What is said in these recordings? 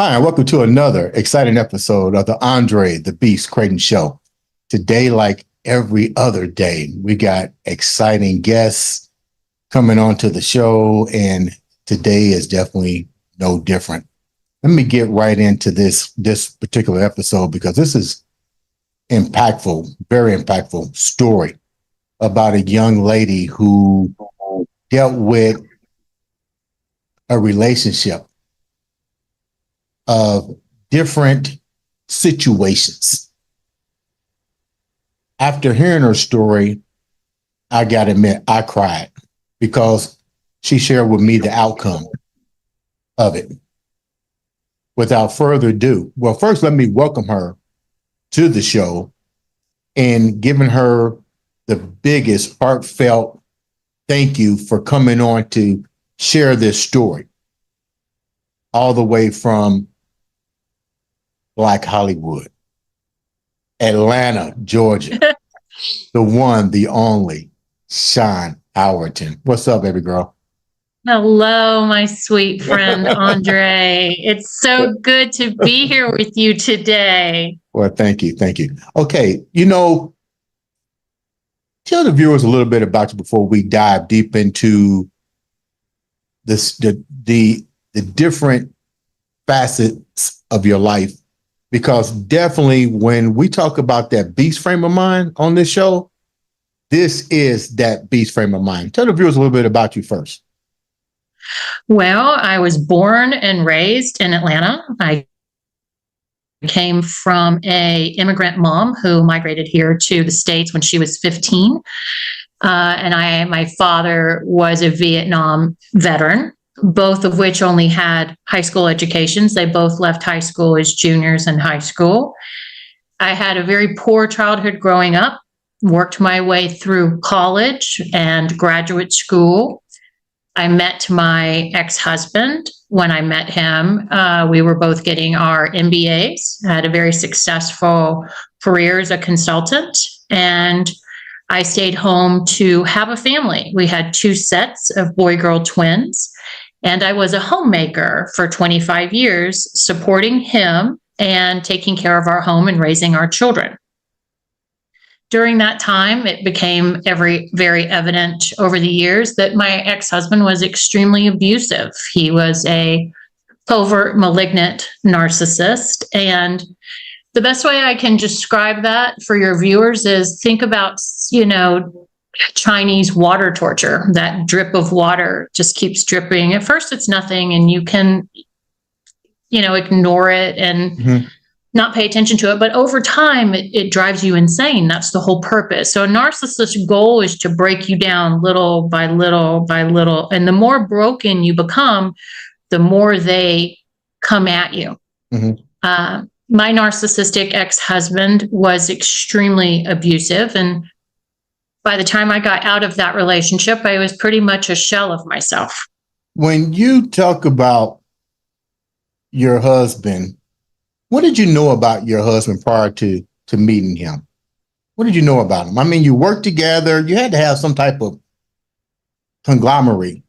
Hi, and welcome to another exciting episode of the Andre the Beast Creighton Show. Today, like every other day, we got exciting guests coming onto the show, and today is definitely no different. Let me get right into this particular episode because this is impactful, very impactful story about a young lady who dealt with a relationship of different situations. After hearing her story, I got to admit, I cried because she shared with me the outcome of it. Without further ado, well, first, let me welcome her to the show and giving her the biggest heartfelt thank you for coming on to share this story all the way from Black Hollywood, Atlanta, Georgia, the one, the only, Shawn Howerton. What's up, baby girl? Hello, my sweet friend, Andre. It's so good to be here with you today. Well, thank you. Thank you. Okay. Tell the viewers a little bit about you before we dive deep into this, the different facets of your life. Because definitely when we talk about that beast frame of mind on this show, this is that beast frame of mind. Tell the viewers a little bit about you first. Well, I was born and raised in Atlanta. I came from an immigrant mom who migrated here to the States when she was 15. My father was a Vietnam veteran, both of which only had high school educations. They both left high school as juniors in high school. I had a very poor childhood growing up, worked my way through college and graduate school. I met my ex-husband. When I met him, we were both getting our MBAs, had a very successful career as a consultant, and I stayed home to have a family. We had 2 sets of boy-girl twins, and I was a homemaker for 25 years, supporting him and taking care of our home and raising our children. During that time, it became very evident over the years that my ex-husband was extremely abusive. He was a covert, malignant narcissist. And the best way I can describe that for your viewers is think about, Chinese water torture. That drip of water just keeps dripping. At first, it's nothing, and you can, ignore it and not pay attention to it. But over time, it drives you insane. That's the whole purpose. So a narcissist's goal is to break you down little by little by little. And the more broken you become, the more they come at you. My narcissistic ex-husband was extremely abusive. And by the time I got out of that relationship, I was pretty much a shell of myself. When you talk about your husband, what did you know about your husband prior to meeting him? What did you know about him? I mean, you worked together. You had to have some type of conglomerate,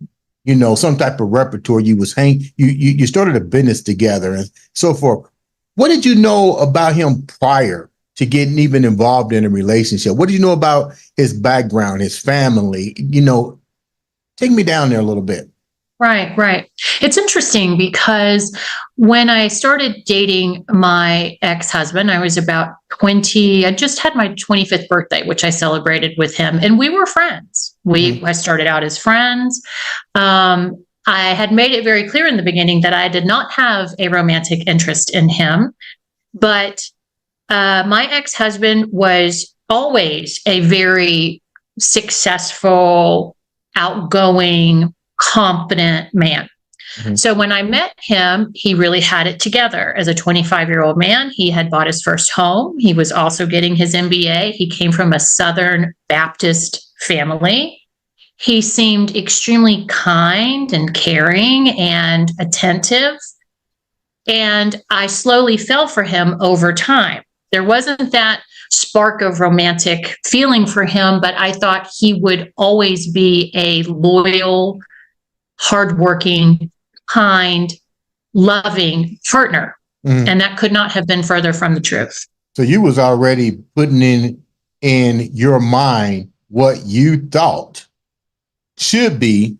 some type of repertoire. You started a business together and so forth. What did you know about him prior to getting even involved in a relationship? What do you know about his background, his family? Take me down there a little bit. Right. It's interesting because when I started dating my ex-husband, I was about 20. I just had my 25th birthday, which I celebrated with him, and we were friends. I started out as friends. I had made it very clear in the beginning that I did not have a romantic interest in him, but my ex-husband was always a very successful, outgoing, competent man. So when I met him, he really had it together. As a 25-year-old man, he had bought his first home. He was also getting his MBA. He came from a Southern Baptist family. He seemed extremely kind and caring and attentive. And I slowly fell for him over time. There wasn't that spark of romantic feeling for him, but I thought he would always be a loyal, hardworking, kind, loving partner. Mhm. And that could not have been further from the truth. So you was already putting in your mind what you thought should be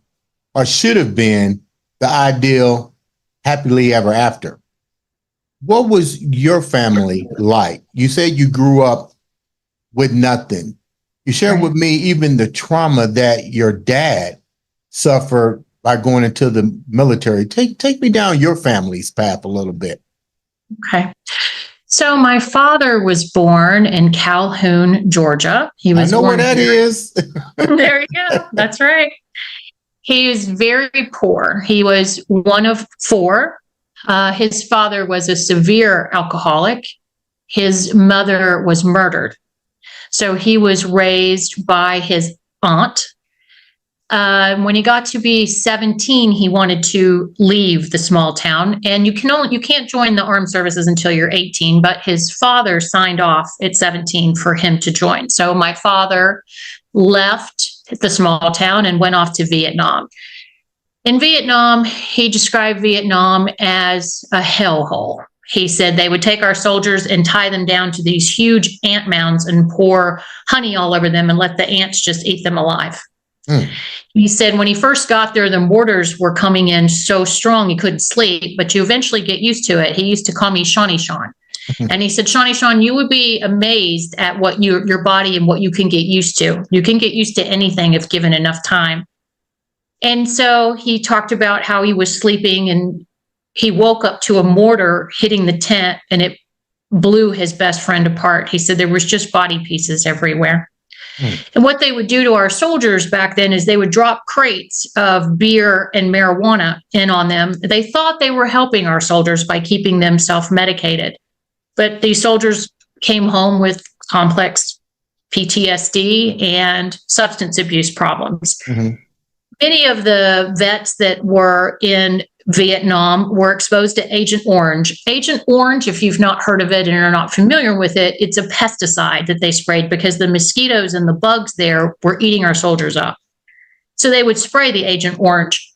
or should have been the ideal happily ever after. What was your family like? You said you grew up with nothing. You shared Right. with me even the trauma that your dad suffered by going into the military. Take me down your family's path a little bit. Okay. So my father was born in Calhoun, Georgia. He I was know where born that here. is. There you go. That's right. He is very poor. He was one of four. His father was a severe alcoholic. His mother was murdered. So he was raised by his aunt. When he got to be 17, he wanted to leave the small town, and you can't join the armed services until you're 18. But his father signed off at 17 for him to join. So my father left the small town and went off to Vietnam. In Vietnam, he described Vietnam as a hellhole. He said they would take our soldiers and tie them down to these huge ant mounds and pour honey all over them and let the ants just eat them alive. Mm. He said when he first got there, the mortars were coming in so strong he couldn't sleep, but you eventually get used to it. He used to call me Shawnee Shawn. And he said, Shawn, you would be amazed at what your body and what you can get used to. You can get used to anything if given enough time. And so he talked about how he was sleeping and he woke up to a mortar hitting the tent and it blew his best friend apart. He said there was just body pieces everywhere. And what they would do to our soldiers back then is they would drop crates of beer and marijuana in on them. They thought they were helping our soldiers by keeping them self-medicated. But these soldiers came home with complex PTSD and substance abuse problems. Mm-hmm. Many of the vets that were in Vietnam were exposed to Agent Orange. Agent Orange, if you've not heard of it and are not familiar with it, it's a pesticide that they sprayed because the mosquitoes and the bugs there were eating our soldiers up. So they would spray the Agent Orange.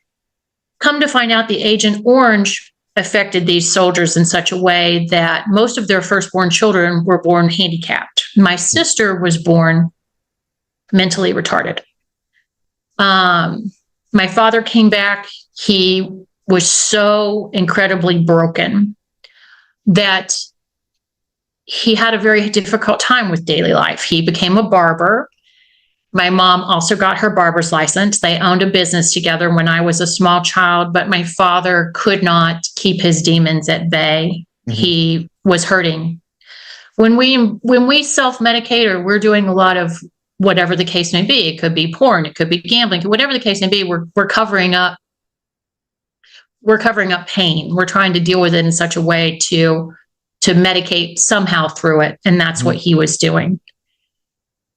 Come to find out, the Agent Orange affected these soldiers in such a way that most of their firstborn children were born handicapped. My sister was born mentally retarded. My father came back. He was so incredibly broken that he had a very difficult time with daily life. He became a barber. My mom also got her barber's license. They owned a business together when I was a small child, but my father could not keep his demons at bay. Mm-hmm. He was hurting. When we self-medicate or we're doing a lot of whatever the case may be, it could be porn, it could be gambling, whatever the case may be, we're covering up pain. We're trying to deal with it in such a way to medicate somehow through it. And that's what he was doing.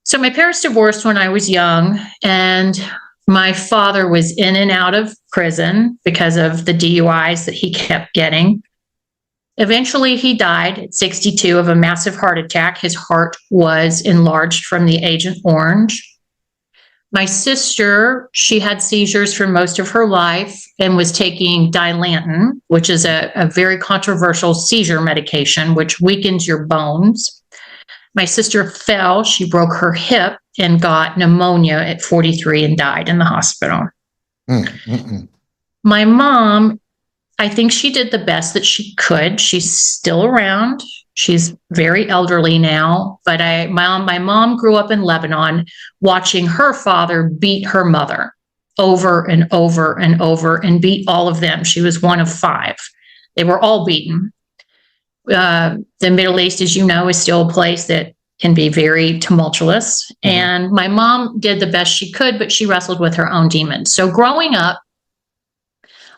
So my parents divorced when I was young, and my father was in and out of prison because of the DUIs that he kept getting. Eventually, he died at 62 of a massive heart attack. His heart was enlarged from the Agent Orange. My sister, she had seizures for most of her life and was taking Dilantin, which is a very controversial seizure medication, which weakens your bones. My sister fell. She broke her hip and got pneumonia at 43 and died in the hospital. My mom, I think she did the best that she could. She's still around. She's very elderly now, but my mom grew up in Lebanon watching her father beat her mother over and over and over and beat all of them. She was one of five. They were all beaten. The Middle East, as you know, is still a place that can be very tumultuous. Mm-hmm. And my mom did the best she could, but she wrestled with her own demons. So growing up,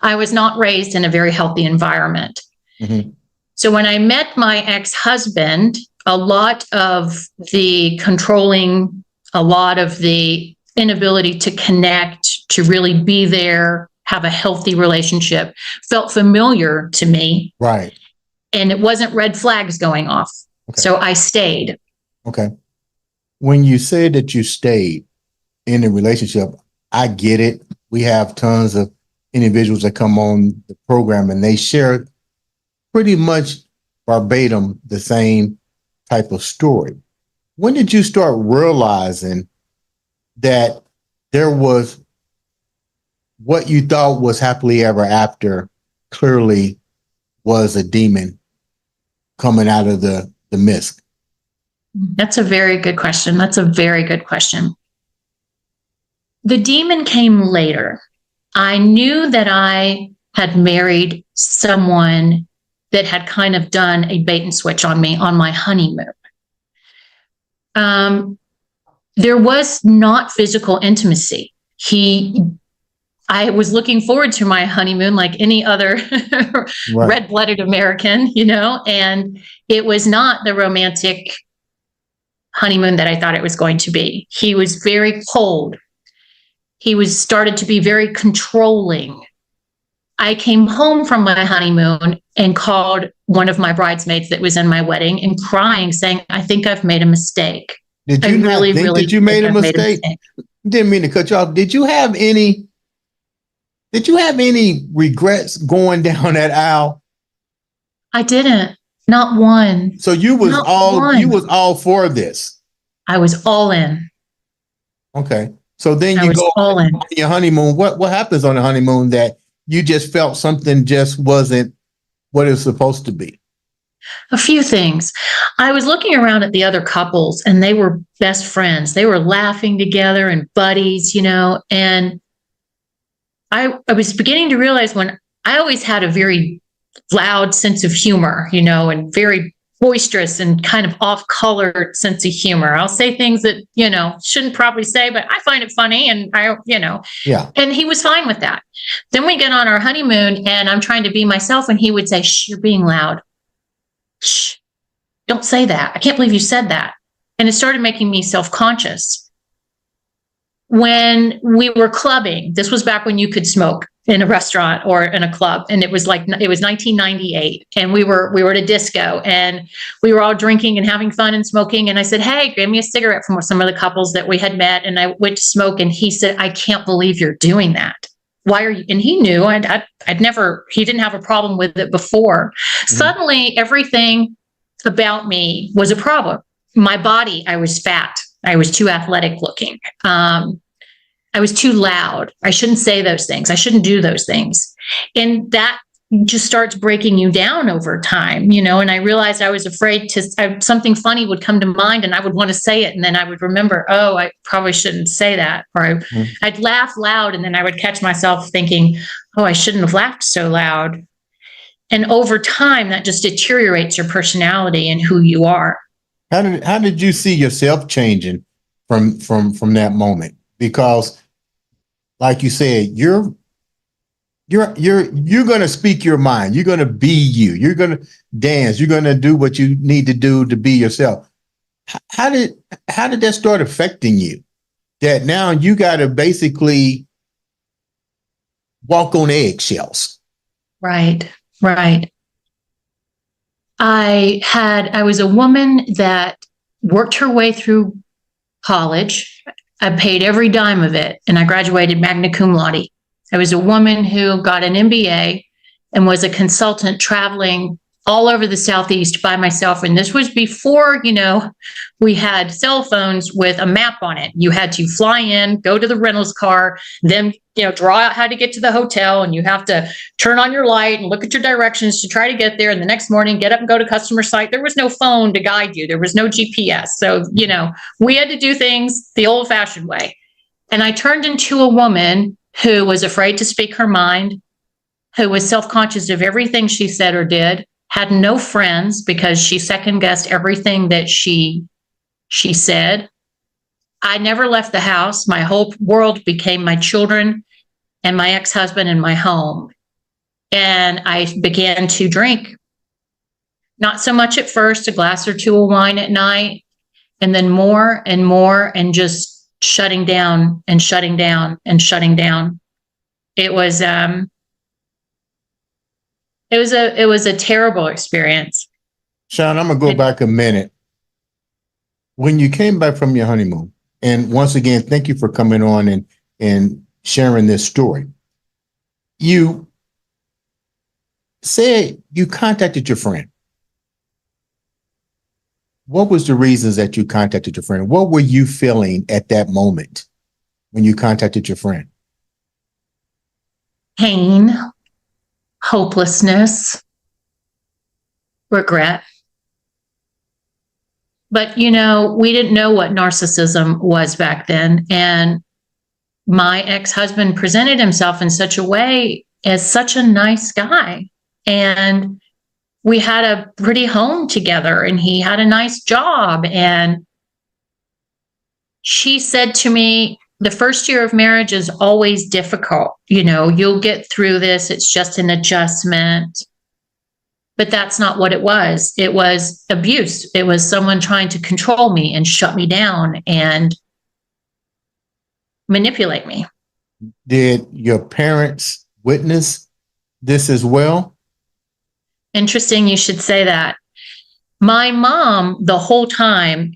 I was not raised in a very healthy environment. Mm-hmm. So when I met my ex-husband, a lot of the controlling, a lot of the inability to connect, to really be there, have a healthy relationship, felt familiar to me. Right. And it wasn't red flags going off. Okay. So I stayed. Okay. When you say that you stayed in a relationship, I get it. We have tons of individuals that come on the program, and they share pretty much verbatim the same type of story. When did you start realizing that there was what you thought was happily ever after clearly was a demon coming out of the mist? That's a very good question. That's a very good question. The demon came later. I knew that I had married someone that had kind of done a bait and switch on me on my honeymoon. There was not physical intimacy. I was looking forward to my honeymoon like any other Right. red-blooded American, and it was not the romantic honeymoon that I thought it was going to be. He was very cold. He started to be very controlling. I came home from my honeymoon and called one of my bridesmaids that was in my wedding and crying, saying, I think I've made a mistake. Did you not think that you made a mistake? Didn't mean to cut you off. Did you have any regrets going down that aisle? I didn't. Not one. So you was all for this. I was all in. Okay. So then you go on your honeymoon. What happens on the honeymoon that you just felt something just wasn't what it was supposed to be? A few things. I was looking around at the other couples and they were best friends. They were laughing together and buddies, and I was beginning to realize when I always had a very loud sense of humor, and very boisterous and kind of off-colored sense of humor. I'll say things that, shouldn't probably say, but I find it funny. And Yeah. And he was fine with that. Then we get on our honeymoon and I'm trying to be myself. And he would say, shh, you're being loud. Shh, don't say that. I can't believe you said that. And it started making me self-conscious. When we were clubbing, this was back when you could smoke in a restaurant or in a club. And it was 1998. And we were at a disco and we were all drinking and having fun and smoking. And I said, hey, give me a cigarette from some of the couples that we had met. And I went to smoke and he said, I can't believe you're doing that. Why are you? And he knew he didn't have a problem with it before. Mm-hmm. Suddenly everything about me was a problem. My body, I was fat. I was too athletic looking. I was too loud. I shouldn't say those things. I shouldn't do those things. And that just starts breaking you down over time, and I realized I was afraid something funny would come to mind and I would want to say it. And then I would remember, oh, I probably shouldn't say that. Or I'd laugh loud and then I would catch myself thinking, oh, I shouldn't have laughed so loud. And over time, that just deteriorates your personality and who you are. How did you see yourself changing from that moment? Because, like you said, you're going to speak your mind. You're going to be you. You're going to dance. You're going to do what you need to do to be yourself. How did that start affecting you? That now you got to basically walk on eggshells. Right. I was a woman that worked her way through college. I paid every dime of it, and I graduated magna cum laude. I was a woman who got an MBA and was a consultant traveling all over the Southeast by myself. And this was before, we had cell phones with a map on it. You had to fly in, go to the rentals car, then, draw out how to get to the hotel. And you have to turn on your light and look at your directions to try to get there. And the next morning, get up and go to customer site. There was no phone to guide you. There was no GPS. So, we had to do things the old fashioned way. And I turned into a woman who was afraid to speak her mind, who was self-conscious of everything she said or did, had no friends because she second-guessed everything that she said. I never left the house. My whole world became my children and my ex-husband and my home. And I began to drink. Not so much at first, a glass or two of wine at night, and then more and more, and just shutting down and shutting down and shutting down. It was a terrible experience. Shawn, I'm going to go back a minute. When you came back from your honeymoon, and once again, thank you for coming on and sharing this story. You said you contacted your friend. What was the reasons that you contacted your friend? What were you feeling at that moment when you contacted your friend? Pain, hopelessness, regret. But, we didn't know what narcissism was back then. And my ex-husband presented himself in such a way as such a nice guy. And we had a pretty home together and he had a nice job. And she said to me, the first year of marriage is always difficult. You'll get through this. It's just an adjustment. But that's not what it was. It was abuse. It was someone trying to control me and shut me down and manipulate me. Did your parents witness this as well? Interesting you should say that. My mom, the whole time,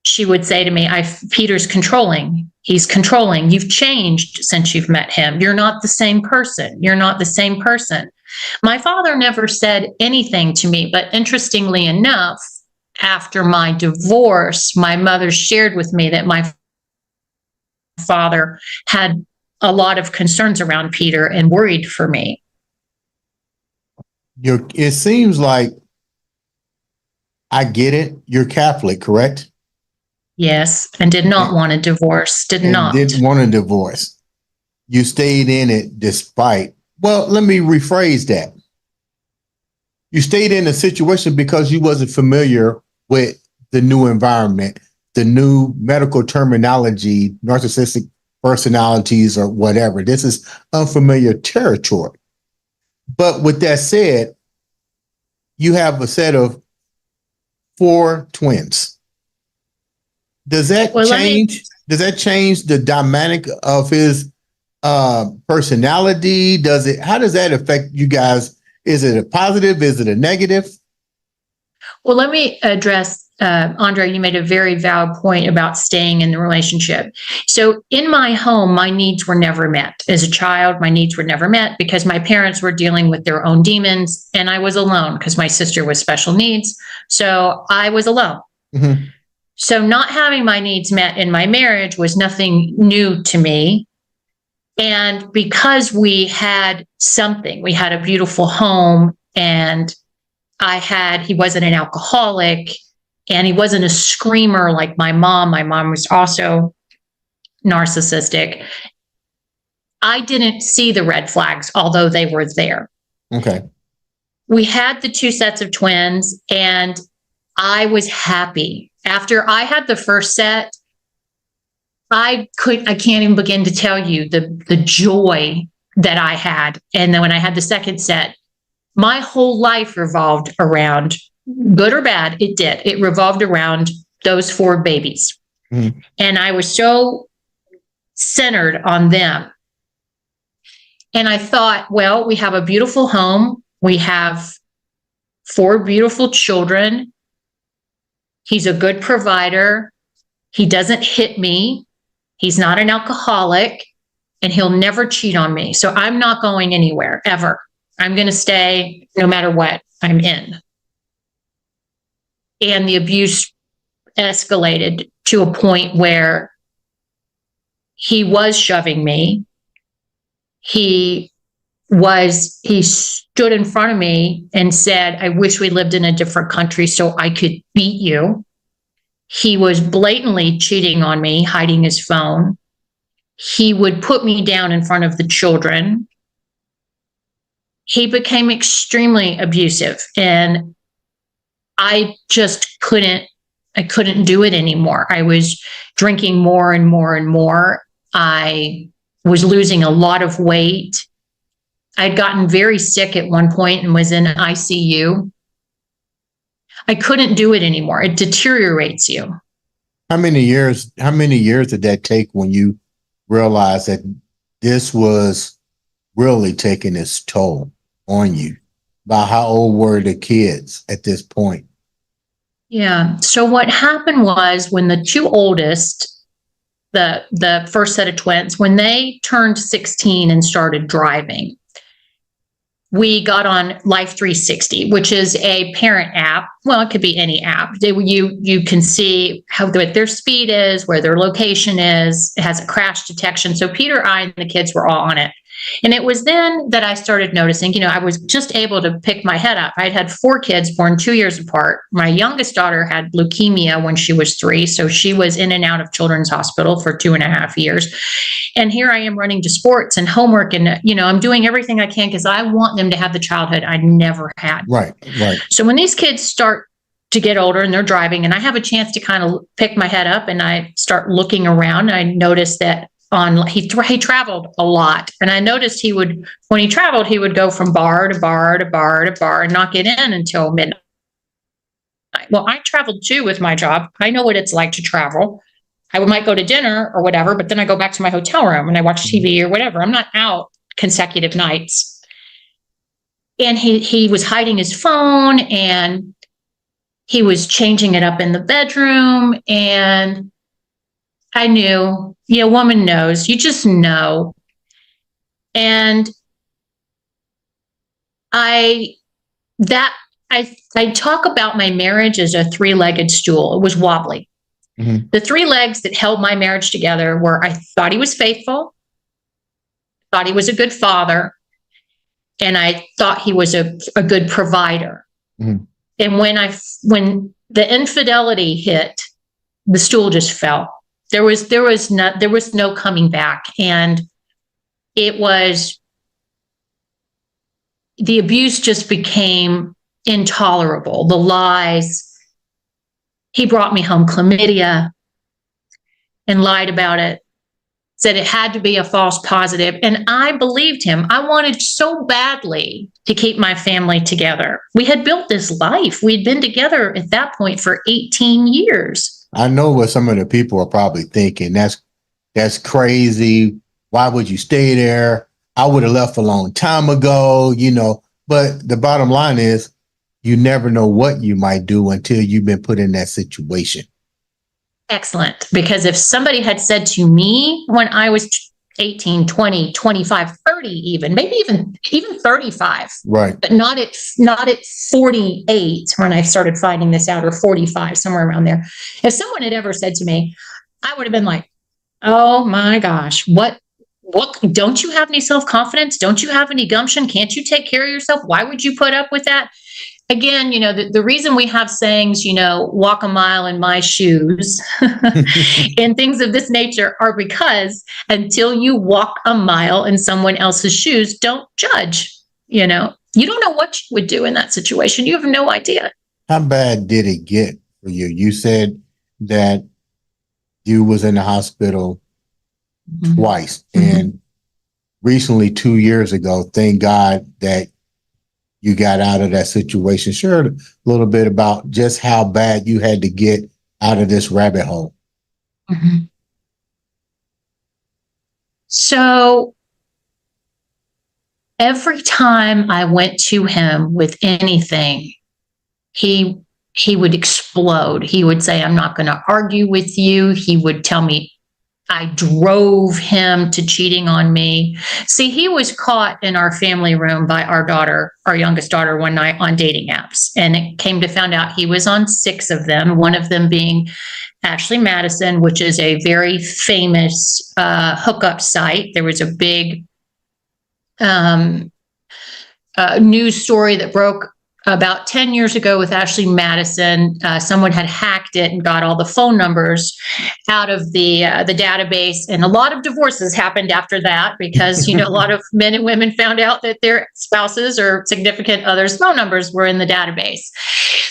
she would say to me, Peter's controlling. He's controlling. You've changed since you've met him. You're not the same person. You're not the same person. My father never said anything to me, but interestingly enough, after my divorce, my mother shared with me that my father had a lot of concerns around Peter and worried for me. It seems like, I get it. You're Catholic, correct? Yes, and did not want a divorce. Didn't want a divorce. You stayed in it despite. Well, let me rephrase that. You stayed in a situation because you wasn't familiar with the new environment, the new medical terminology, narcissistic personalities or whatever. This is unfamiliar territory. But with that said, you have a set of 4 twins. Does that change? Does that change the dynamic of his personality? How does that affect you guys? Is it a positive? Is it a negative? Well, let me address, Andre, you made a very valid point about staying in the relationship. So in my home, my needs were never met. As a child, my needs were never met because my parents were dealing with their own demons and I was alone because my sister was special needs. So I was alone. Mm-hmm. So not having my needs met in my marriage was nothing new to me. And because we had something, we had a beautiful home and he wasn't an alcoholic and he wasn't a screamer like my mom. My mom was also narcissistic. I didn't see the red flags, although they were there. Okay. We had the 2 sets of twins and I was happy. After I had the first set, I can't even begin to tell you the joy that I had. And then when I had the second set, my whole life revolved around, good or bad, it did. It revolved around those 4 babies. Mm-hmm. And I was so centered on them. And I thought, well, we have a beautiful home. We have 4 beautiful children. He's a good provider. He doesn't hit me. He's not an alcoholic and he'll never cheat on me. So I'm not going anywhere ever. I'm going to stay no matter what I'm in. And the abuse escalated to a point where he was shoving me. He stood in front of me and said, I wish we lived in a different country so I could beat you. He was blatantly cheating on me, hiding his phone. He would put me down in front of the children. He became extremely abusive and I just couldn't do it anymore. I was drinking more and more and more. I was losing a lot of weight. I'd gotten very sick at one point and was in ICU. I couldn't do it anymore. It deteriorates you. How many years did that take when you realized that this was really taking its toll on you? About how old were the kids at this point? Yeah. So what happened was when the 2 oldest, the first set of twins, when they turned 16 and started driving, we got on Life 360, which is a parent app. Well, it could be any app. You can see how what their speed is, where their location is. It has a crash detection. So Peter, I, and the kids were all on it. And it was then that I started noticing, I was just able to pick my head up. I'd had 4 kids born 2 years apart. My youngest daughter had leukemia when she was 3. So she was in and out of Children's Hospital for 2.5 years. And here I am running to sports and homework. And, I'm doing everything I can because I want them to have the childhood I never had. Right. So when these kids start to get older and they're driving and I have a chance to kind of pick my head up and I start looking around, I noticed that he traveled a lot. And I noticed when he traveled, he would go from bar to bar to bar to bar and not get in until midnight. Well, I traveled too with my job. I know what it's like to travel. I might go to dinner or whatever, but then I go back to my hotel room and I watch TV or whatever. I'm not out consecutive nights. And he was hiding his phone and he was changing it up in the bedroom. And I knew, woman knows, you just know. And I talk about my marriage as a 3-legged stool. It was wobbly. Mm-hmm. The 3 legs that held my marriage together were, I thought he was faithful, thought he was a good father, and I thought he was a good provider. Mm-hmm. And when the infidelity hit, the stool just fell. There was no coming back. And the abuse just became intolerable. The lies. He brought me home chlamydia and lied about it, said it had to be a false positive. And I believed him. I wanted so badly to keep my family together. We had built this life. We'd been together at that point for 18 years. I know what some of the people are probably thinking. That's crazy. Why would you stay there? I would have left a long time ago, But the bottom line is, you never know what you might do until you've been put in that situation. Excellent. Because if somebody had said to me when I was 18, 20, 25, 30 even, maybe even 35. Right. But not at 48 when I started finding this out, or 45, somewhere around there. If someone had ever said to me, I would have been like, oh my gosh, what, don't you have any self-confidence? Don't you have any gumption? Can't you take care of yourself? Why would you put up with that? Again, the reason we have sayings, walk a mile in my shoes and things of this nature are because until you walk a mile in someone else's shoes, don't judge. You don't know what you would do in that situation. You have no idea. How bad did it get for you? You said that you was in the hospital twice. Mm-hmm. And recently, 2 years ago, thank God that you got out of that situation. Share a little bit about just how bad you had to get out of this rabbit hole. Mm-hmm. So every time I went to him with anything, he would explode. He would say, I'm not going to argue with you. He would tell me I drove him to cheating on me. See, he was caught in our family room by our youngest daughter, one night on dating apps. And it came to find out he was on 6 of them, one of them being Ashley Madison, which is a very famous hookup site. There was a big news story that broke about 10 years ago with Ashley Madison. Someone had hacked it and got all the phone numbers out of the database. And a lot of divorces happened after that because, a lot of men and women found out that their spouses or significant others' phone numbers were in the database.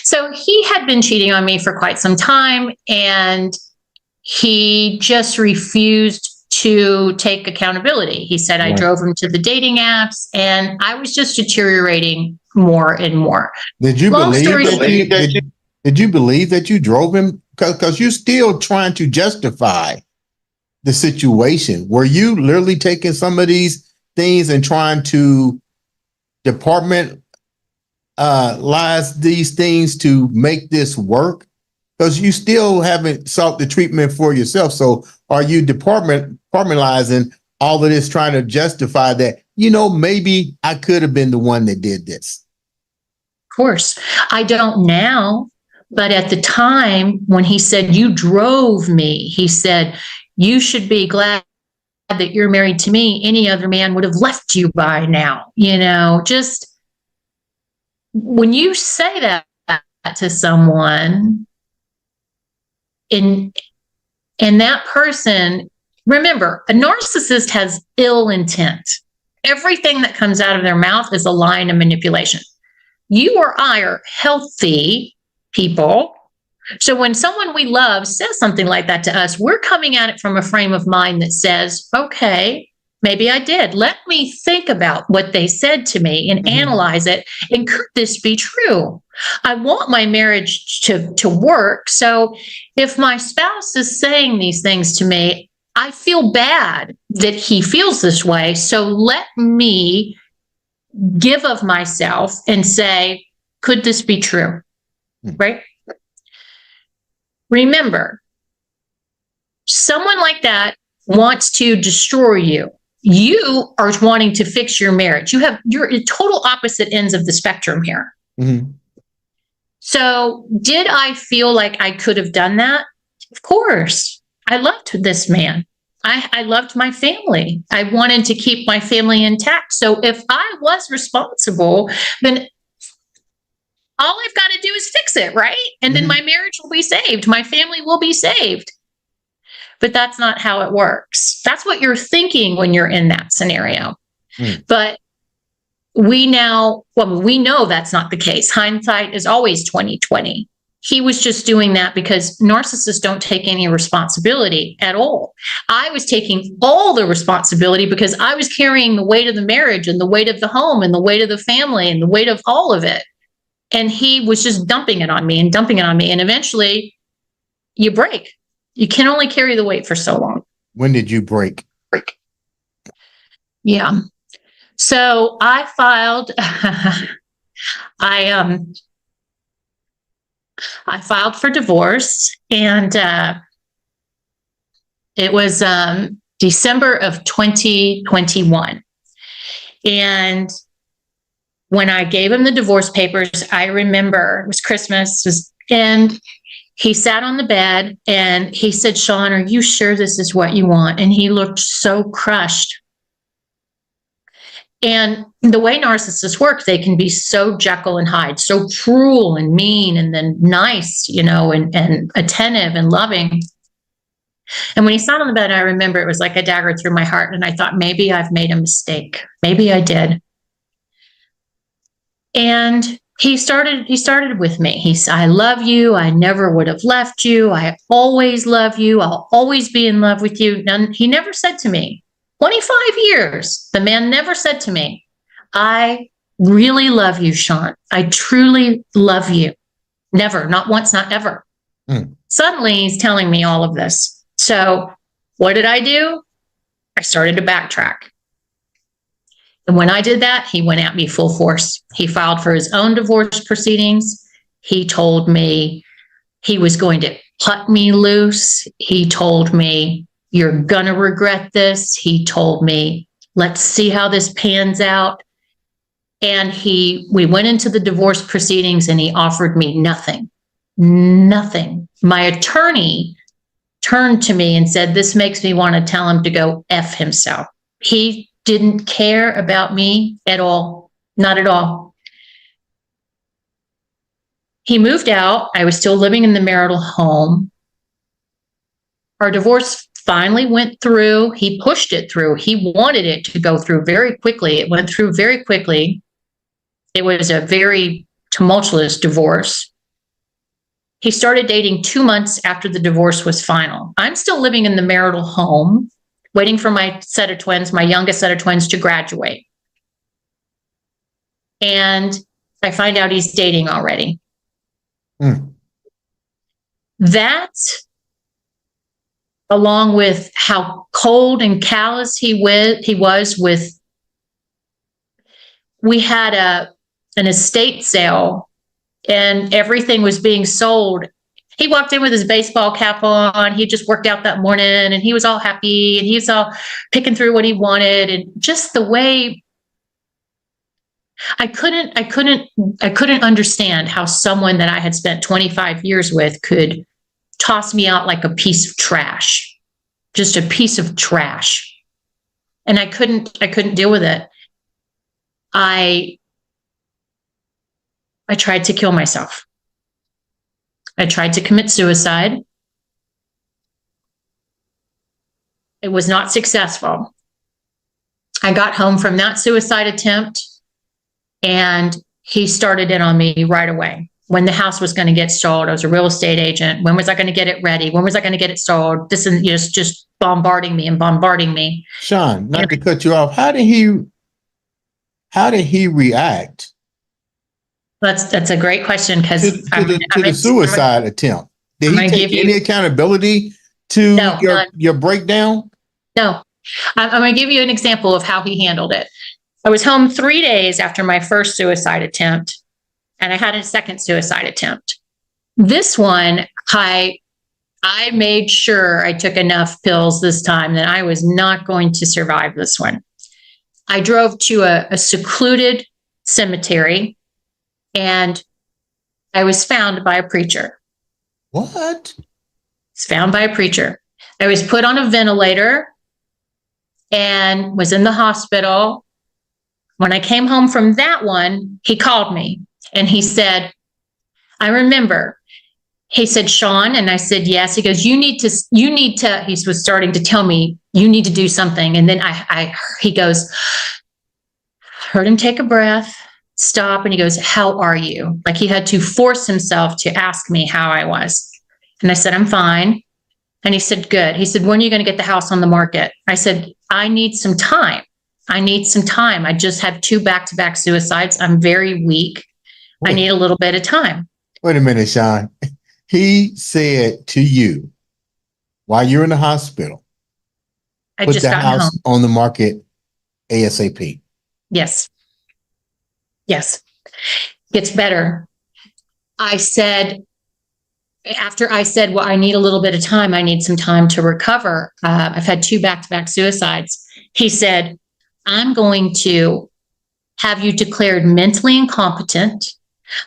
So he had been cheating on me for quite some time, and he just refused to take accountability. He said, I drove him to the dating apps, and I was just deteriorating more and more. Did you believe that you drove him? Because you're still trying to justify the situation. Were you literally taking some of these things and trying to departmentalize these things to make this work? Because you still haven't sought the treatment for yourself. So are you departmentalizing all of this, trying to justify that maybe I could have been the one that did this? Of course. I don't now, but at the time when he said, you drove me, he said, you should be glad that you're married to me. Any other man would have left you by now. Just when you say that to someone, and that person, remember, a narcissist has ill intent. Everything that comes out of their mouth is a line of manipulation. You or I are healthy people. So when someone we love says something like that to us, we're coming at it from a frame of mind that says, okay, maybe I did. Let me think about what they said to me and analyze it. And could this be true? I want my marriage to work. So if my spouse is saying these things to me, I feel bad that he feels this way. So let me give of myself and say, could this be true? Right? Remember, someone like that wants to destroy you. You are wanting to fix your marriage. You're at total opposite ends of the spectrum here. Mm-hmm. So did I feel like I could have done that? Of course. I loved this man. I loved my family. I wanted to keep my family intact. So if I was responsible, then all I've got to do is fix it, right? And then my marriage will be saved. My family will be saved. But that's not how it works. That's what you're thinking when you're in that scenario. But we know that's not the case. Hindsight is always 20/20. He was just doing that because narcissists don't take any responsibility at all. I was taking all the responsibility because I was carrying the weight of the marriage and the weight of the home and the weight of the family and the weight of all of it. And he was just dumping it on me. And eventually you break. You can only carry the weight for so long. When did you break? Yeah. So I filed, I filed for divorce, and it was December of 2021. And when I gave him the divorce papers, I remember it was Christmas, and he sat on the bed and he said, Shawn, are you sure this is what you want? And he looked so crushed. And the way narcissists work, they can be so Jekyll and Hyde, so cruel and mean, and then nice, and attentive and loving. And when he sat on the bed, I remember it was like a dagger through my heart. And I thought, maybe I've made a mistake. Maybe I did. And he started with me. He said, I love you. I never would have left you. I always love you. I'll always be in love with you. And he never said to me, 25 years, the man never said to me, I really love you, Shawn. I truly love you. Never, not once, not ever. Suddenly he's telling me all of this. So what did I do? I started to backtrack. And when I did that, he went at me full force. He filed for his own divorce proceedings. He told me he was going to cut me loose. He told me, you're going to regret this. He told me, let's see how this pans out. And we went into the divorce proceedings and he offered me nothing. My attorney turned to me and said, this makes me want to tell him to go F himself. He didn't care about me at all. Not at all. He moved out. I was still living in the marital home. Our divorce finally went through. He pushed it through. He wanted it to go through very quickly. It went through very quickly. It was a very tumultuous divorce. He started dating 2 months after the divorce was final. I'm still living in the marital home, waiting for my set of twins, my youngest set of twins, to graduate. And I find out he's dating already. That, along with how cold and callous he was with, we had an estate sale and everything was being sold. He walked in with his baseball cap on. He just worked out that morning and he was all happy and he was all picking through what he wanted. And just the way I couldn't understand how someone that I had spent 25 years with could toss me out like a piece of trash, just a piece of trash. And I couldn't deal with it. I tried to kill myself. I tried to commit suicide. It was not successful. I got home from that suicide attempt and he started in on me right away. When the house was going to get sold, I was a real estate agent. When was I going to get it ready? When was I going to get it sold? This is just bombarding me. Shawn, not to cut you off, how did he react That's a great question because to the suicide attempt? Did he take any accountability to your breakdown? No. I'm going to give you an example of how he handled it. I was home 3 days after my first suicide attempt, and I had a second suicide attempt. This one, I made sure I took enough pills this time that I was not going to survive this one. I drove to a secluded cemetery, and I was found by a preacher. What? Was found by a preacher. I was put on a ventilator and was in the hospital. When I came home from that one, he called me and he said, I remember. He said, Shawn, and I said, yes. He goes, you need to, he was starting to tell me, you need to do something. And then he goes, heard him take a breath, stop. And he goes, how are you? Like he had to force himself to ask me how I was. And I said, I'm fine. And he said, good. He said, when are you going to get the house on the market? I said, I need some time. I just had 2 back-to-back suicides. I'm very weak. I need a little bit of time. Wait a minute, Shawn. He said to you, while you're in the hospital, I put just the got house home. on the market ASAP. Yes. Gets better. After I said, well, I need a little bit of time. I need some time to recover. I've had 2 back-to-back suicides. He said, I'm going to have you declared mentally incompetent.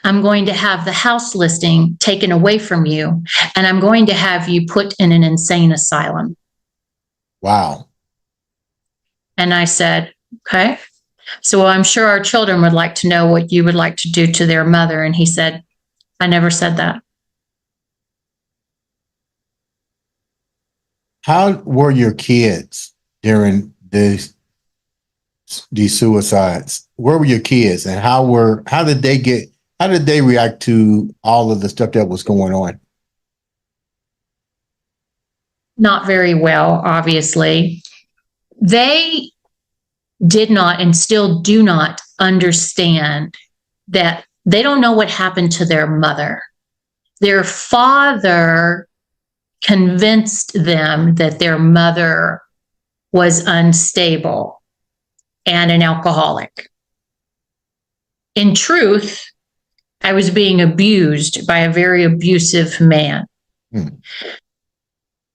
I'm going to have the house listing taken away from you, and I'm going to have you put in an insane asylum. Wow. And I said, okay. So I'm sure our children would like to know what you would like to do to their mother. And he said, I never said that. How were your kids during these suicides? Where were your kids, and how did they react to all of the stuff that was going on? Not very well, obviously. They did not and still do not understand that they don't know what happened to their mother. Their father convinced them that their mother was unstable and an alcoholic. In truth, I was being abused by a very abusive man.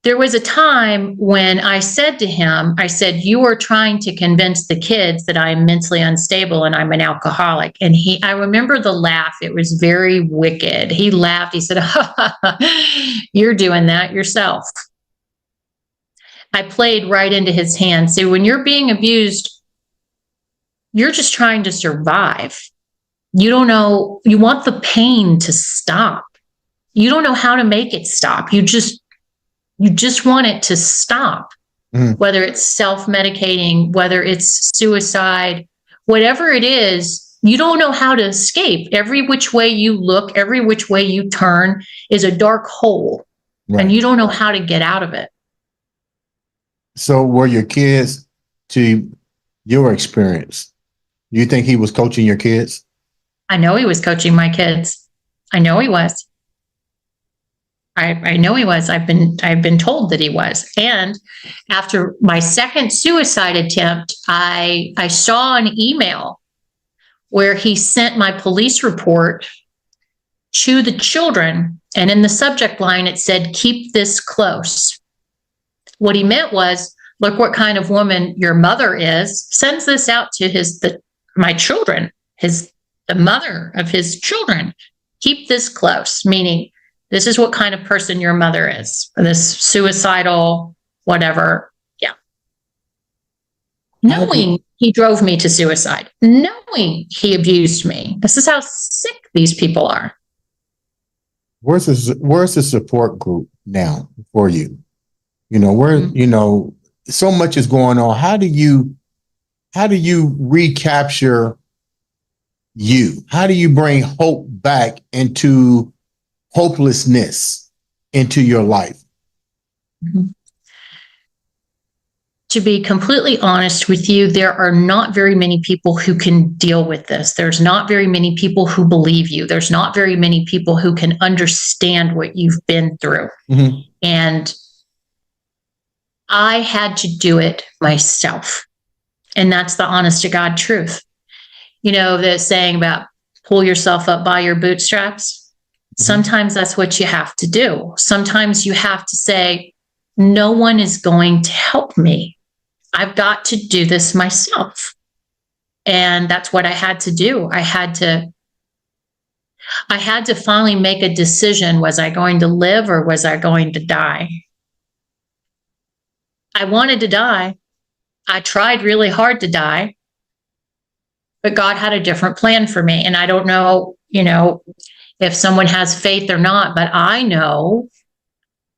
There was a time when I said to him, I said, you are trying to convince the kids that I'm mentally unstable and I'm an alcoholic. And I remember the laugh. It was very wicked. He laughed. He said, you're doing that yourself. I played right into his hands. So when you're being abused, you're just trying to survive. You don't know, you want the pain to stop. You don't know how to make it stop. You just want it to stop, whether it's self-medicating, whether it's suicide, whatever it is, you don't know how to escape. Every which way you look, every which way you turn is a dark hole, and you don't know how to get out of it. So were your kids, to your experience, do you think he was coaching your kids? I know he was coaching my kids. I know he was. I know he was. I've been told that he was. And after my second suicide attempt, I saw an email where he sent my police report to the children, and in the subject line it said, "Keep this close." What he meant was, look what kind of woman your mother is. Sends this out to my children, the mother of his children, keep this close, meaning this is what kind of person your mother is, this suicidal, whatever. Yeah. Knowing he drove me to suicide, knowing he abused me. This is how sick these people are. Where's the support group now for you? So much is going on. How do you recapture you? How do you bring hope back into hopelessness into your life? Mm-hmm. To be completely honest with you, there are not very many people who can deal with this. There's not very many people who believe you. There's not very many people who can understand what you've been through. Mm-hmm. And I had to do it myself. And that's the honest to God truth. The saying about pull yourself up by your bootstraps. Mm-hmm. Sometimes that's what you have to do. Sometimes you have to say, no one is going to help me. I've got to do this myself. And that's what I had to do. I had to finally make a decision. Was I going to live or was I going to die? I wanted to die. I tried really hard to die, but God had a different plan for me. And I don't know, if someone has faith or not, but I know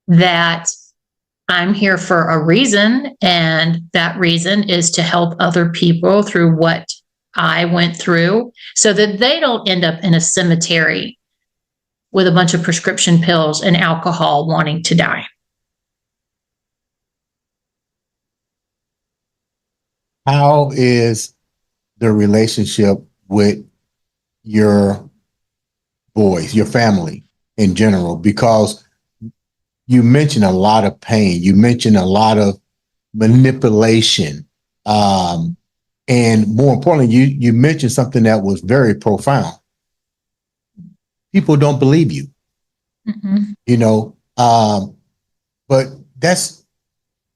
that I'm here for a reason, and that reason is to help other people through what I went through so that they don't end up in a cemetery with a bunch of prescription pills and alcohol wanting to die. How is the relationship with your boys, your family in general? Because you mentioned a lot of pain. You mentioned a lot of manipulation. And more importantly, you mentioned something that was very profound. People don't believe you. Mm-hmm. But that's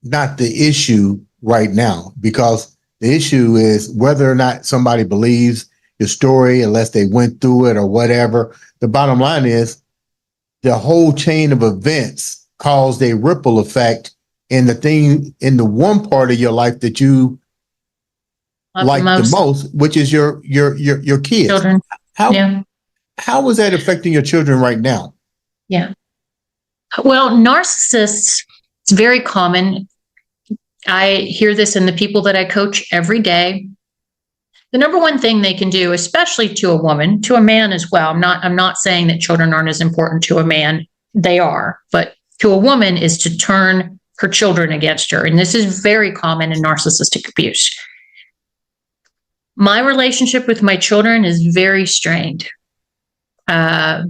not the issue right now, because the issue is whether or not somebody believes your story, unless they went through it or whatever. The bottom line is the whole chain of events caused a ripple effect in the one part of your life that you like the most, which is your kids. Children. How is that affecting your children right now? Yeah. Well, narcissists, it's very common. I hear this in the people that I coach every day. The number one thing they can do, especially to a woman, to a man as well. I'm not saying that children aren't as important to a man. They are, but to a woman is to turn her children against her. And this is very common in narcissistic abuse. My relationship with my children is very strained. My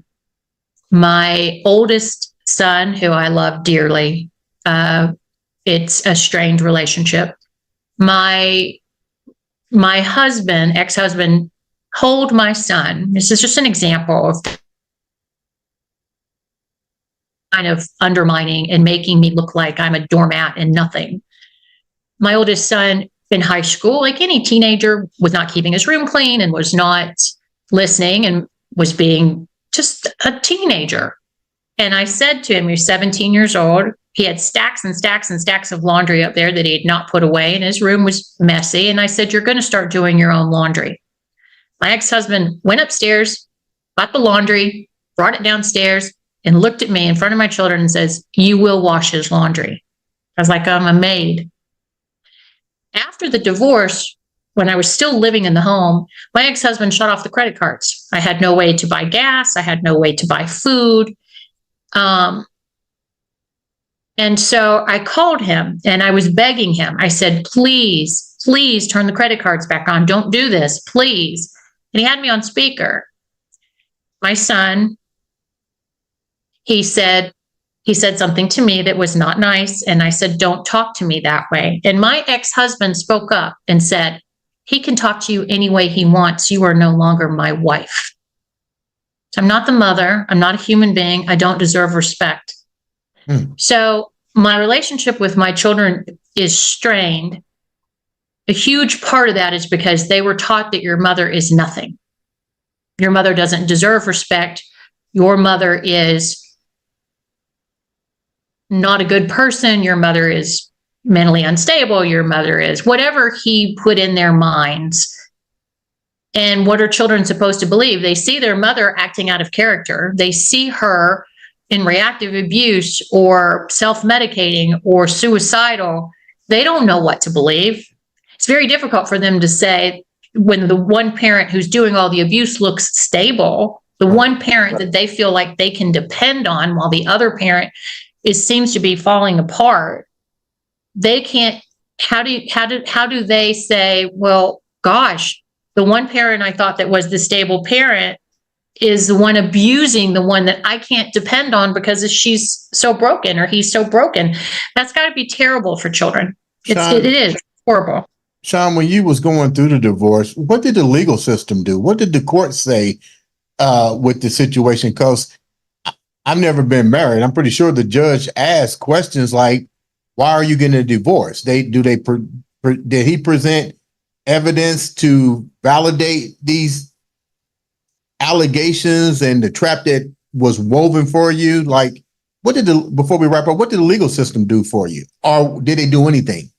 oldest son, who I love dearly, it's a strained relationship. My husband, ex-husband, told my son, this is just an example of kind of undermining and making me look like I'm a doormat and nothing. My oldest son in high school, like any teenager, was not keeping his room clean and was not listening and was being just a teenager. And I said to him, he was 17 years old. He had stacks and stacks and stacks of laundry up there that he had not put away, and his room was messy. And I said, you're going to start doing your own laundry. My ex-husband went upstairs, got the laundry, brought it downstairs, and looked at me in front of my children and says, you will wash his laundry. I was like, I'm a maid. After the divorce, when I was still living in the home, my ex-husband shut off the credit cards. I had no way to buy gas. I had no way to buy food. And so I called him and I was begging him. I said, please, please turn the credit cards back on. Don't do this, please. And he had me on speaker. My son, he said something to me that was not nice. And I said, don't talk to me that way. And my ex-husband spoke up and said, he can talk to you any way he wants. You are no longer my wife. I'm not the mother. I'm not a human being. I don't deserve respect. So my relationship with my children is strained. A huge part of that is because they were taught that your mother is nothing. Your mother doesn't deserve respect. Your mother is not a good person. Your mother is mentally unstable. Your mother is whatever he put in their minds. And what are children supposed to believe? They see their mother acting out of character. They see her in reactive abuse or self-medicating or suicidal. They don't know what to believe. It's very difficult for them to say when the one parent who's doing all the abuse looks stable, the one parent that they feel like they can depend on while the other parent seems to be falling apart. They can't, how do they say, well, gosh, the one parent I thought that was the stable parent is the one abusing the one that I can't depend on because she's so broken or he's so broken. That's got to be terrible for children. Shawn, it is horrible. Shawn, when you was going through the divorce, what did the legal system do? What did the court say with the situation? Because I've never been married. I'm pretty sure the judge asked questions like, why are you getting a divorce? Did he present evidence to validate these allegations and the trap that was woven for you? Like, before we wrap up, what did the legal system do for you? Or did they do anything?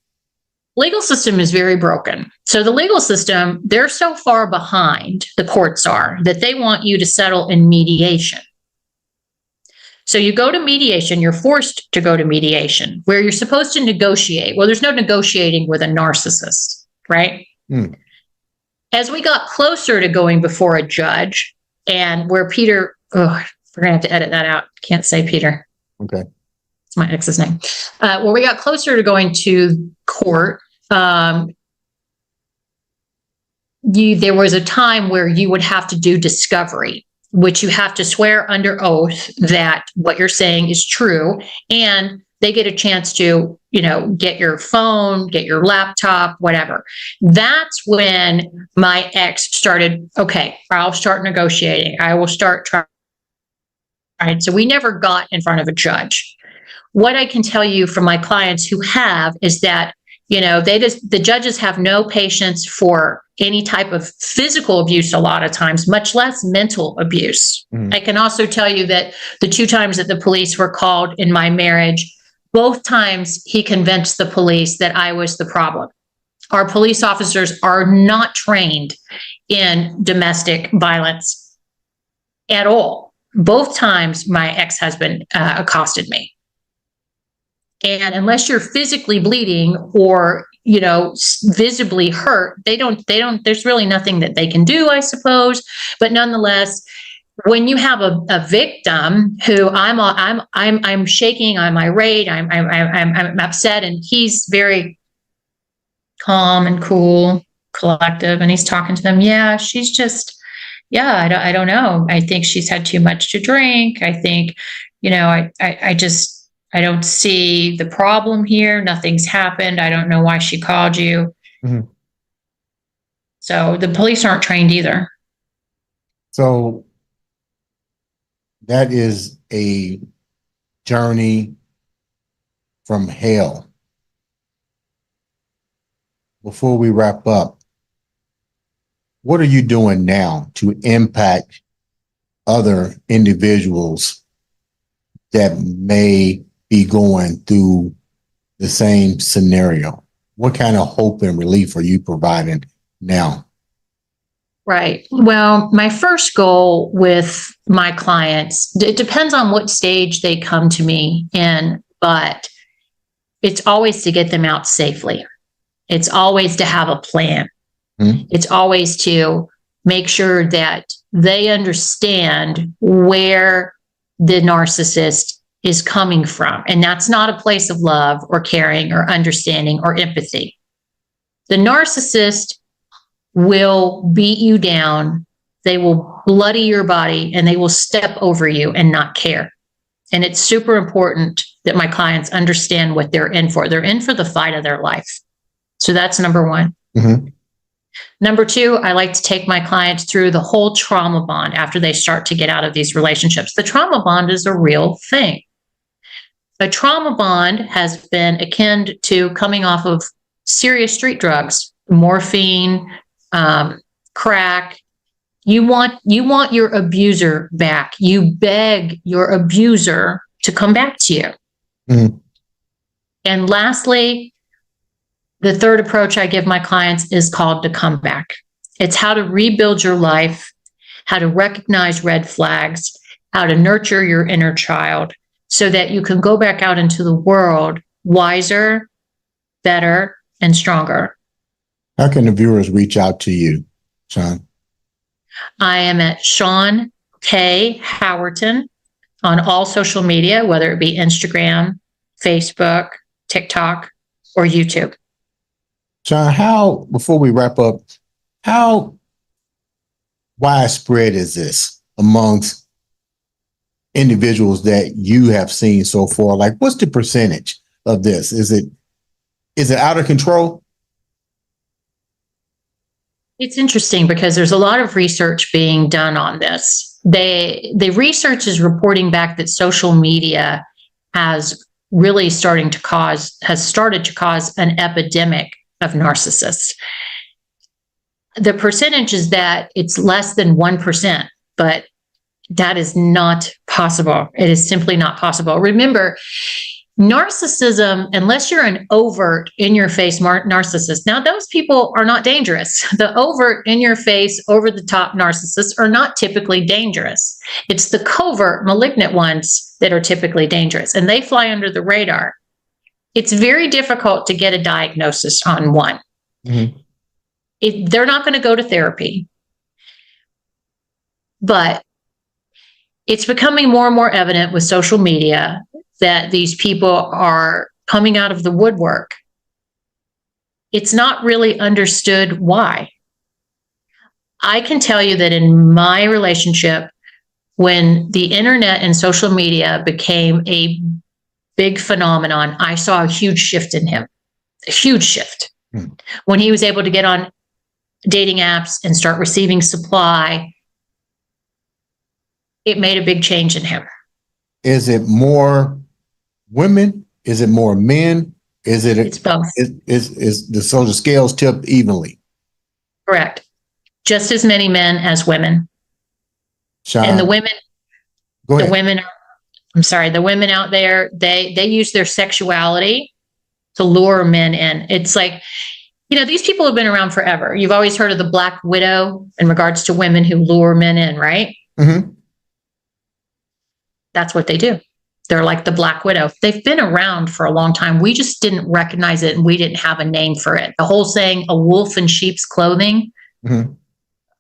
Legal system is very broken. So the legal system, they're so far behind, the courts are, that they want you to settle in mediation. So you go to mediation, you're forced to go to mediation, where you're supposed to negotiate. Well, there's no negotiating with a narcissist, right? As we got closer to going before a judge, and where Peter, we're going to have to edit that out. Can't say Peter. Okay. It's my ex's name. When we got closer to going to court, there was a time where you would have to do discovery, which you have to swear under oath that what you're saying is true. And they get a chance to, get your phone, get your laptop, whatever. That's when my ex started, okay, I'll start negotiating. I will start trying. So we never got in front of a judge. What I can tell you from my clients who have is that, the judges have no patience for any type of physical abuse a lot of times, much less mental abuse. I can also tell you that the 2 times that the police were called in my marriage, both times he convinced the police that I was the problem. Our police officers are not trained in domestic violence at all. Both times my ex-husband accosted me. And unless you're physically bleeding or, visibly hurt, there's really nothing that they can do, I suppose. But nonetheless, when you have a victim who I'm shaking, I'm irate, I'm upset, and he's very calm and cool, collective, and he's talking to them. Yeah, she's just, I don't know. I think she's had too much to drink. I think, I don't see the problem here. Nothing's happened. I don't know why she called you. So the police aren't trained either. So that is a journey from hell. Before we wrap up, what are you doing now to impact other individuals that may be going through the same scenario? What kind of hope and relief are you providing now? Right. Well, my first goal with my clients, it depends on what stage they come to me in, but it's always to get them out safely. It's always to have a plan. It's always to make sure that they understand where the narcissist is coming from. And that's not a place of love or caring or understanding or empathy. The narcissist will beat you down. They will bloody your body and they will step over you and not care. And it's super important that my clients understand what they're in for. They're in for the fight of their life. So that's number one. Number two, I like to take my clients through the whole trauma bond after they start to get out of these relationships. The trauma bond is a real thing. A trauma bond has been akin to coming off of serious street drugs, morphine, crack, You want your abuser back. You beg your abuser to come back to you. Mm-hmm. And lastly, the third approach I give my clients is called the comeback. It's how to rebuild your life, how to recognize red flags, how to nurture your inner child so that you can go back out into the world wiser, better, and stronger. How can the viewers reach out to you, Shawn? I am at Shawn K. Howerton on all social media, whether it be Instagram, Facebook, TikTok, or YouTube. Shawn, before we wrap up, how widespread is this amongst individuals that you have seen so far? Like, what's the percentage of this? Is it out of control? It's interesting because there's a lot of research being done on this. The research is reporting back that social media has started to cause an epidemic of narcissists. The percentage is that it's less than 1%, but that is not possible. It is simply not possible. Remember, narcissism, unless you're an overt, in-your-face narcissist, now those people are not dangerous. The overt, in-your-face, over-the-top narcissists are not typically dangerous. It's the covert, malignant ones that are typically dangerous, and they fly under the radar. It's very difficult to get a diagnosis on one. Mm-hmm. They're not going to go to therapy, but it's becoming more and more evident with social media that these people are coming out of the woodwork. It's not really understood why. I can tell you that in my relationship, when the internet and social media became a big phenomenon, I saw a huge shift in him, a huge shift. When he was able to get on dating apps and start receiving supply, it made a big change in him. Is it more women? Is it more men? It's both. So the scales tip evenly? Correct. Just as many men as women. Shawn, and the women out there, they use their sexuality to lure men in. It's like, these people have been around forever. You've always heard of the Black Widow in regards to women who lure men in, right? Mm-hmm. That's what they do. They're like the Black Widow. They've been around for a long time. We just didn't recognize it, and we didn't have a name for it. The whole saying, a wolf in sheep's clothing, mm-hmm.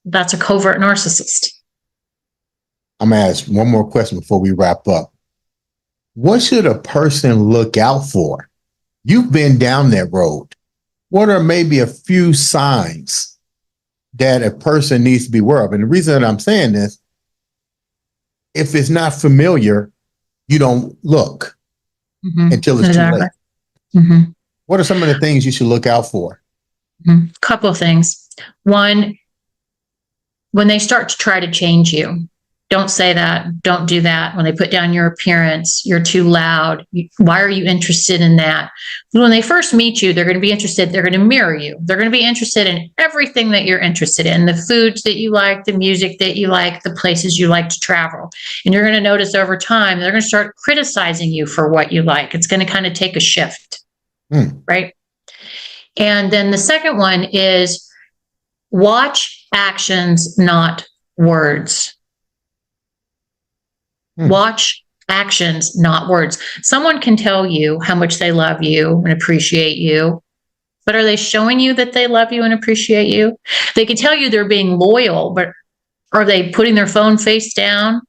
That's a covert narcissist. I'm going to ask one more question before we wrap up. What should a person look out for? You've been down that road. What are maybe a few signs that a person needs to be aware of? And the reason that I'm saying this, if it's not familiar, you don't look until it's too late. Mm-hmm. What are some of the things you should look out for? Couple of things. One, when they start to try to change you, don't say that, don't do that. When they put down your appearance, you're too loud. Why are you interested in that? When they first meet you, they're going to be interested. They're going to mirror you. They're going to be interested in everything that you're interested in, the foods that you like, the music that you like, the places you like to travel. And you're going to notice over time, they're going to start criticizing you for what you like. It's going to kind of take a shift, right? And then the second one is watch actions, not words. Watch actions, not words. Someone can tell you how much they love you and appreciate you, but are they showing you that they love you and appreciate you? They can tell you they're being loyal, but are they putting their phone face down?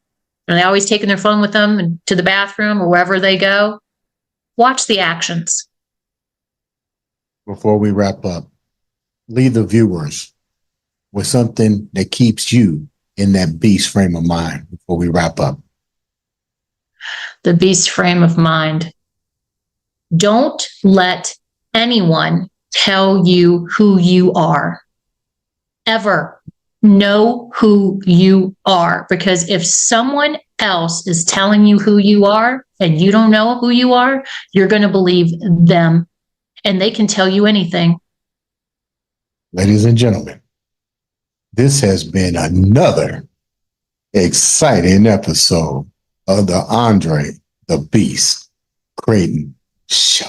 Are they always taking their phone with them to the bathroom or wherever they go? Watch the actions. Before we wrap up, leave the viewers with something that keeps you in that beast frame of mind before we wrap up. The beast frame of mind. Don't let anyone tell you who you are. Ever. Know who you are. Because if someone else is telling you who you are and you don't know who you are, you're going to believe them. And they can tell you anything. Ladies and gentlemen, This has been another exciting episode of the Andre the Beast Creighton Show.